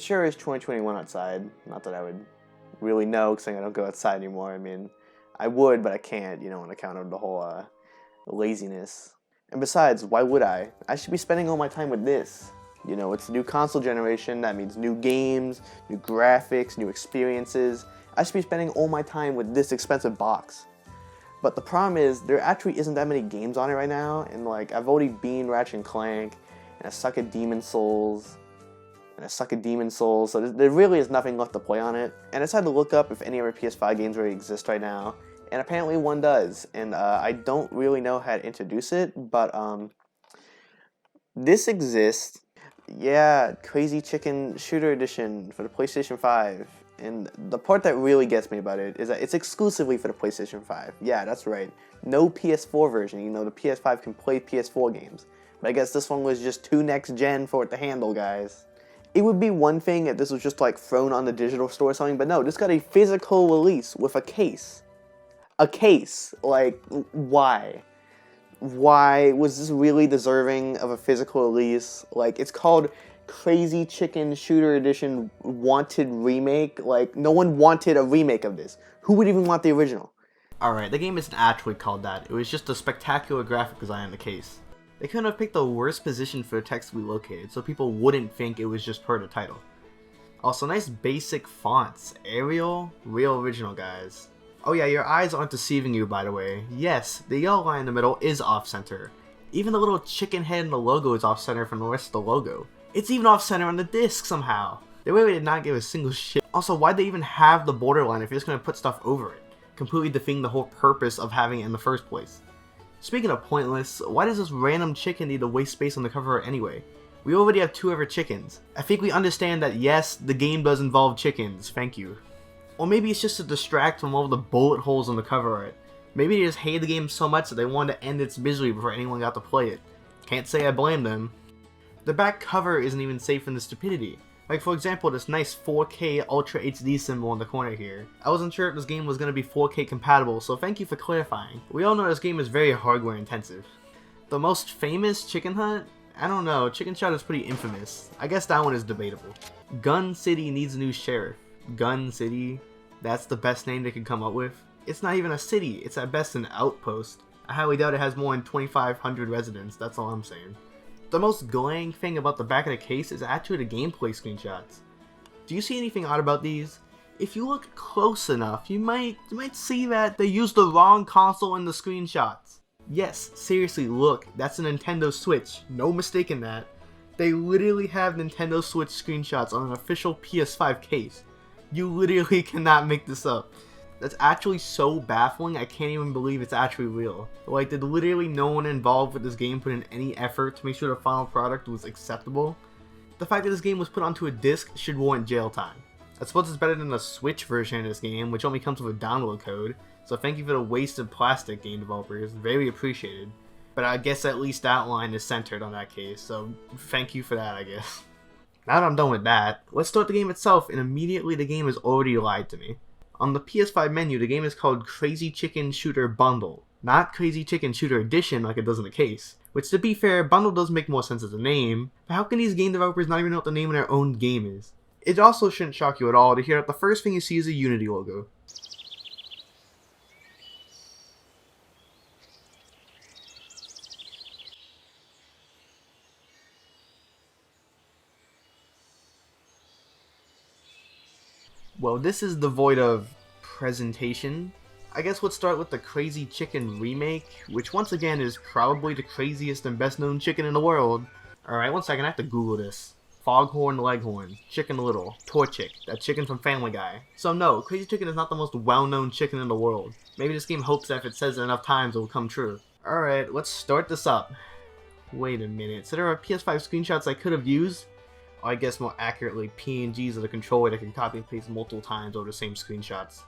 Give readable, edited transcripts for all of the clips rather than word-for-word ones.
sure is 2021 outside. Not that I would really know, because I don't go outside anymore. I mean, I would, but I can't, on account of the whole laziness. And besides, why would I? I should be spending all my time with this. It's the new console generation. That means new games, new graphics, new experiences. I should be spending all my time with this expensive box. But the problem is, there actually isn't that many games on it right now, and I've already beaten Ratchet and Clank, and I suck at Demon Souls, so there really is nothing left to play on it. And I decided to look up if any other PS5 games already exist right now, and apparently one does, and I don't really know how to introduce it, but this exists. Yeah, Crazy Chicken Shooter Edition for the PlayStation 5. And the part that really gets me about it is that it's exclusively for the PlayStation 5. Yeah, that's right. No PS4 version. The PS5 can play PS4 games. But I guess this one was just too next gen for it to handle, guys. It would be one thing if this was just thrown on the digital store or something, but no, this got a physical release with a case. A case. Why? Why was this really deserving of a physical release? It's called Crazy Chicken Shooter Edition Wanted Remake. No one wanted a remake of this. Who would even want the original? Alright, the game isn't actually called that. It was just a spectacular graphic design in the case. They couldn't have picked the worst position for the text to be located, so people wouldn't think it was just per the title. Also, nice basic fonts. Arial, real original, guys. Oh yeah, your eyes aren't deceiving you, by the way. Yes, the yellow line in the middle is off-center. Even the little chicken head in the logo is off-center from the rest of the logo. It's even off-center on the disc somehow. They really did not give a single shit. Also, why'd they even have the borderline if you're just gonna put stuff over it? Completely defeating the whole purpose of having it in the first place. Speaking of pointless, why does this random chicken need to waste space on the cover art anyway? We already have 2 other chickens. I think we understand that yes, the game does involve chickens, thank you. Or maybe it's just to distract from all the bullet holes on the cover art. Maybe they just hate the game so much that they wanted to end its misery before anyone got to play it. Can't say I blame them. The back cover isn't even safe from the stupidity. For example, this nice 4K Ultra HD symbol in the corner here. I wasn't sure if this game was going to be 4K compatible, so thank you for clarifying. We all know this game is very hardware intensive. The most famous Chicken Hunt? I don't know, Chicken Shot is pretty infamous. I guess that one is debatable. Gun City needs a new sheriff. Gun City? That's the best name they could come up with? It's not even a city, it's at best an outpost. I highly doubt it has more than 2,500 residents, that's all I'm saying. The most glaring thing about the back of the case is actually the gameplay screenshots. Do you see anything odd about these? If you look close enough, you might see that they used the wrong console in the screenshots. Yes, seriously, look, that's a Nintendo Switch, no mistaking that. They literally have Nintendo Switch screenshots on an official PS5 case. You literally cannot make this up. That's actually so baffling, I can't even believe it's actually real. Did literally no one involved with this game put in any effort to make sure the final product was acceptable? The fact that this game was put onto a disc should warrant jail time. I suppose it's better than the Switch version of this game, which only comes with a download code, so thank you for the wasted plastic, game developers, very appreciated. But I guess at least that line is centered on that case, so thank you for that, I guess. Now that I'm done with that, let's start the game itself, and immediately the game has already lied to me. On the PS5 menu, the game is called Crazy Chicken Shooter Bundle, not Crazy Chicken Shooter Edition like it does in the case. Which, to be fair, Bundle does make more sense as a name, but how can these game developers not even know what the name of their own game is? It also shouldn't shock you at all to hear that the first thing you see is a Unity logo. Well, this is devoid of presentation. I guess let's start with the Crazy Chicken remake, which once again is probably the craziest and best known chicken in the world. Alright, 1 second, I have to Google this. Foghorn Leghorn, Chicken Little, Torchic, that chicken from Family Guy. So no, Crazy Chicken is not the most well-known chicken in the world. Maybe this game hopes that if it says it enough times it will come true. Alright, let's start this up. Wait a minute, so there are PS5 screenshots I could have used? Or I guess more accurately, PNGs of the controller that can copy and paste multiple times over the same screenshots.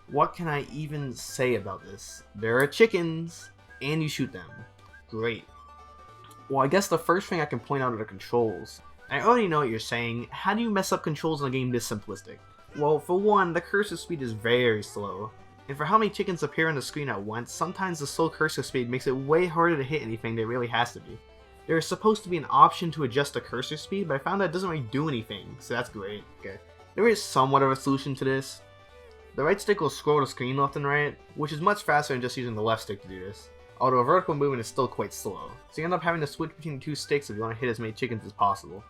What can I even say about this? There are chickens, and you shoot them. Great. Well, I guess the first thing I can point out are the controls. I already know what you're saying. How do you mess up controls in a game this simplistic? Well, for one, the cursor speed is very slow. And for how many chickens appear on the screen at once, sometimes the slow cursor speed makes it way harder to hit anything than it really has to be. There is supposed to be an option to adjust the cursor speed, but I found that it doesn't really do anything, so that's great. Okay. There is somewhat of a solution to this. The right stick will scroll the screen left and right, which is much faster than just using the left stick to do this. Although a vertical movement is still quite slow, so you end up having to switch between the two sticks if you want to hit as many chickens as possible.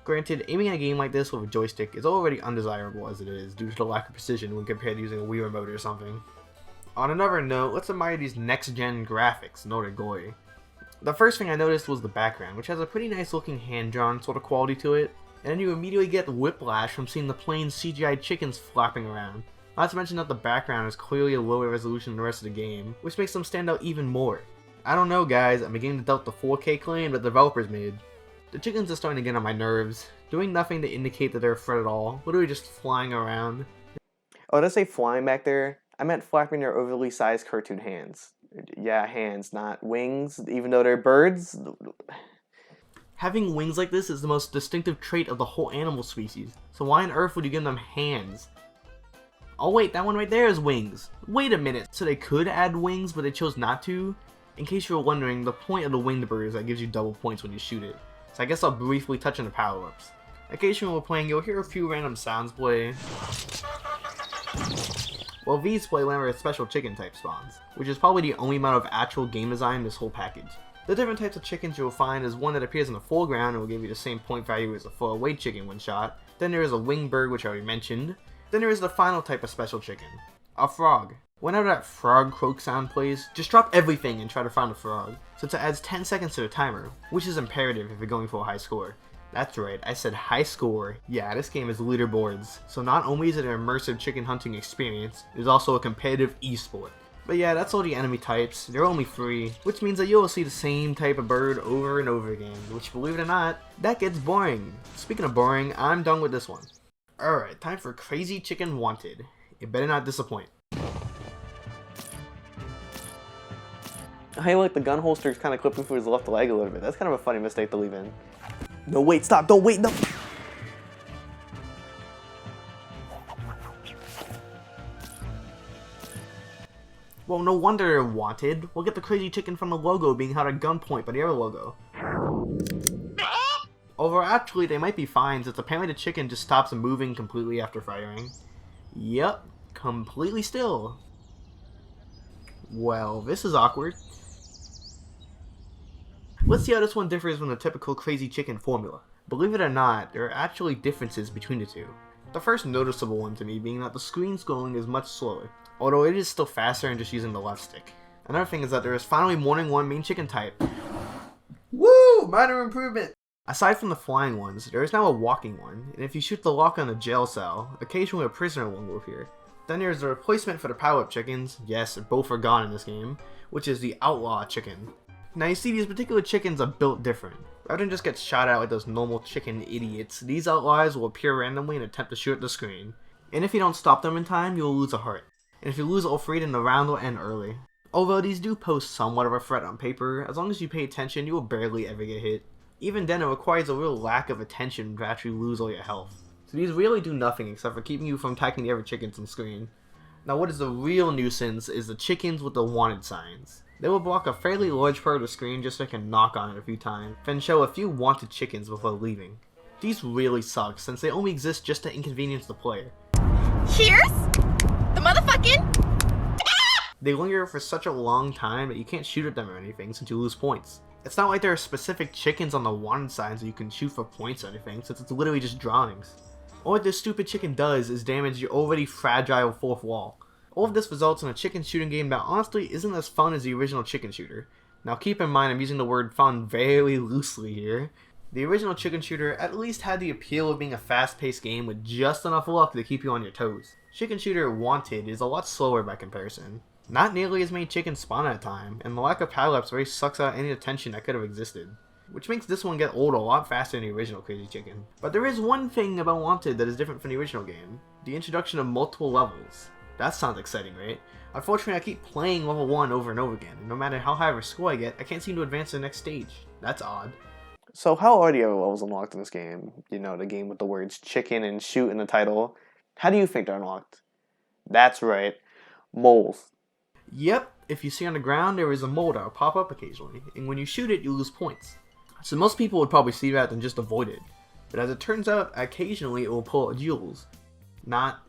Granted, aiming at a game like this with a joystick is already undesirable as it is, due to the lack of precision when compared to using a Wii remote or something. On another note, let's admire these next-gen graphics, notegoi. The first thing I noticed was the background, which has a pretty nice looking hand-drawn sort of quality to it, and then you immediately get whiplash from seeing the plain CGI chickens flapping around. Not to mention that the background is clearly a lower resolution than the rest of the game, which makes them stand out even more. I don't know guys, I'm beginning to doubt the 4K claim that the developers made. The chickens are starting to get on my nerves, doing nothing to indicate that they're a threat at all, literally just flying around. Oh, did I say flying back there? I meant flapping their overly sized cartoon hands. Yeah, hands, not wings, even though they're birds. Having wings like this is the most distinctive trait of the whole animal species, so why on earth would you give them hands? Oh wait, that one right there is wings. Wait a minute, so they could add wings but they chose not to? In case you were wondering, the point of the winged bird is that it gives you double points when you shoot it. So I guess I'll briefly touch on the power-ups. Occasionally while playing, you'll hear a few random sounds play. Well, these play whenever special chicken type spawns, which is probably the only amount of actual game design in this whole package. The different types of chickens you'll find is one that appears in the foreground and will give you the same point value as a far away chicken when shot. Then there is a winged bird, which I already mentioned. Then there is the final type of special chicken, a frog. Whenever that frog croak sound plays, just drop everything and try to find a frog, since it adds 10 seconds to the timer, which is imperative if you're going for a high score. That's right, I said high score. Yeah, this game is leaderboards, so not only is it an immersive chicken hunting experience, it is also a competitive esport. But yeah, that's all the enemy types. They're only 3, which means that you'll see the same type of bird over and over again, which believe it or not, that gets boring. Speaking of boring, I'm done with this one. Alright, time for Crazy Chicken Wanted. It better not disappoint. I like the gun holster is kind of clipping through his left leg a little bit. That's kind of a funny mistake to leave in. No, wait, stop, don't wait, no! Well, no wonder they're wanted. We'll get the crazy chicken from the logo being held at gunpoint by the other logo. Although actually they might be fine since apparently the chicken just stops moving completely after firing. Yep, completely still. Well, this is awkward. Let's see how this one differs from the typical crazy chicken formula. Believe it or not, there are actually differences between the two. The first noticeable one to me being that the screen scrolling is much slower, although it is still faster than just using the left stick. Another thing is that there is finally more than one main chicken type. Woo! Minor improvement! Aside from the flying ones, there is now a walking one, and if you shoot the lock on a jail cell, occasionally a prisoner one will appear. Then there is a replacement for the power-up chickens, yes, both are gone in this game, which is the outlaw chicken. Now you see, these particular chickens are built different. Rather than just get shot at like those normal chicken idiots, these outlaws will appear randomly and attempt to shoot at the screen. And if you don't stop them in time, you will lose a heart. And if you lose all 3, then the round will end early. Although these do pose somewhat of a threat on paper, as long as you pay attention, you will barely ever get hit. Even then, it requires a real lack of attention to actually lose all your health. So these really do nothing except for keeping you from attacking the other chickens on screen. Now what is the real nuisance is the chickens with the wanted signs. They will block a fairly large part of the screen just so I can knock on it a few times, then show a few wanted chickens before leaving. These really suck since they only exist just to inconvenience the player. Here's the motherfucking... They linger for such a long time that you can't shoot at them or anything since you lose points. It's not like there are specific chickens on the wanted signs that you can shoot for points or anything, since it's literally just drawings. All this stupid chicken does is damage your already fragile fourth wall. All of this results in a chicken shooting game that honestly isn't as fun as the original chicken shooter. Now keep in mind I'm using the word fun very loosely here. The original chicken shooter at least had the appeal of being a fast-paced game with just enough luck to keep you on your toes. Chicken Shooter Wanted is a lot slower by comparison. Not nearly as many chickens spawn at a time, and the lack of power-ups really sucks out any attention that could have existed. Which makes this one get old a lot faster than the original Crazy Chicken. But there is one thing about Wanted that is different from the original game. The introduction of multiple levels. That sounds exciting, right? Unfortunately, I keep playing level 1 over and over again, and no matter how high of a score I get, I can't seem to advance to the next stage. That's odd. So how are the other levels unlocked in this game? You know, the game with the words chicken and shoot in the title. How do you think they're unlocked? That's right. Moles. Yep, if you see on the ground, there is a mole that will pop up occasionally, and when you shoot it, you lose points. So most people would probably see that and just avoid it. But as it turns out, occasionally it will pull out jewels. Not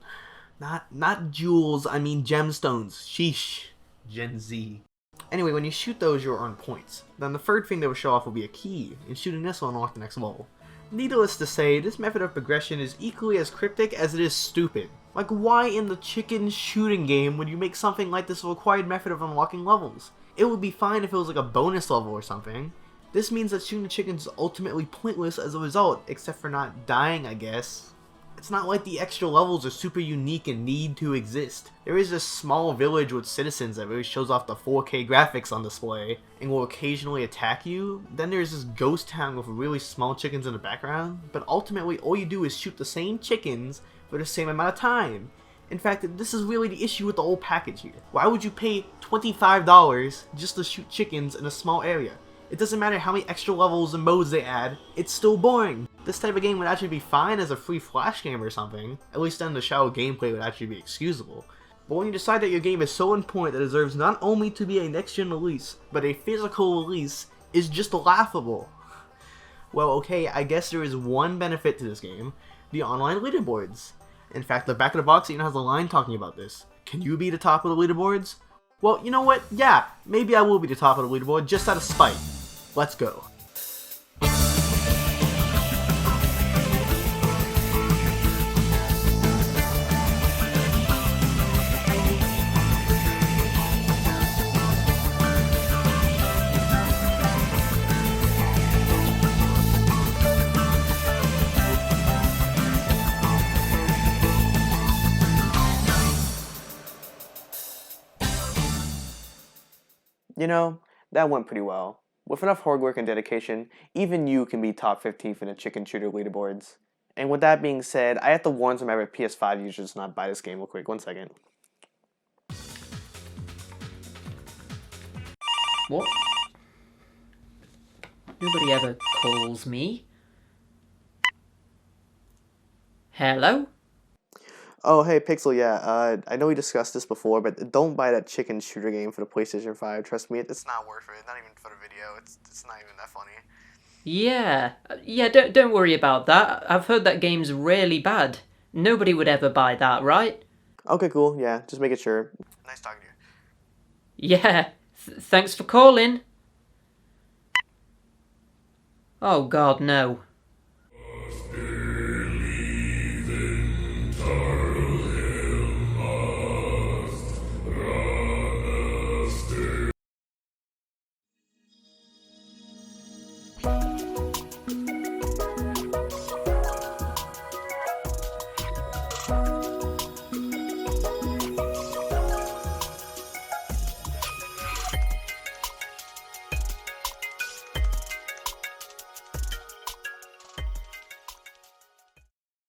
jewels, I mean gemstones. Sheesh. Gen Z. Anyway, when you shoot those, you'll earn points. Then the third thing they will show off will be a key, and shooting this will unlock the next level. Needless to say, this method of progression is equally as cryptic as it is stupid. Like, why in the chicken shooting game would you make something like this a required method of unlocking levels? It would be fine if it was like a bonus level or something. This means that shooting the chickens is ultimately pointless as a result, except for not dying, I guess. It's not like the extra levels are super unique and need to exist. There is this small village with citizens that really shows off the 4K graphics on display and will occasionally attack you. Then there's this ghost town with really small chickens in the background, but ultimately all you do is shoot the same chickens for the same amount of time. In fact, this is really the issue with the whole package here. Why would you pay $25 just to shoot chickens in a small area? It doesn't matter how many extra levels and modes they add, it's still boring. This type of game would actually be fine as a free flash game or something, at least then the shallow gameplay would actually be excusable. But when you decide that your game is so on point that it deserves not only to be a next-gen release, but a physical release, is just laughable. Well, okay, I guess there is one benefit to this game, the online leaderboards. In fact, the back of the box even has a line talking about this. Can you be the top of the leaderboards? Well, you know what? Yeah, maybe I will be the top of the leaderboard just out of spite. Let's go. You know, that went pretty well. With enough hard work and dedication, even you can be top 15th in the chicken shooter leaderboards. And with that being said, I have to warn some other PS5 users to not buy this game real quick. 1 second. What? Nobody ever calls me. Hello? Oh, hey, Pixel, yeah, I know we discussed this before, but don't buy that chicken shooter game for the PlayStation 5. Trust me, it's not worth it. Not even for the video. It's not even that funny. Yeah, don't worry about that. I've heard that game's really bad. Nobody would ever buy that, right? Okay, cool, yeah, just making sure. Nice talking to you. Yeah, thanks for calling. Oh God, no.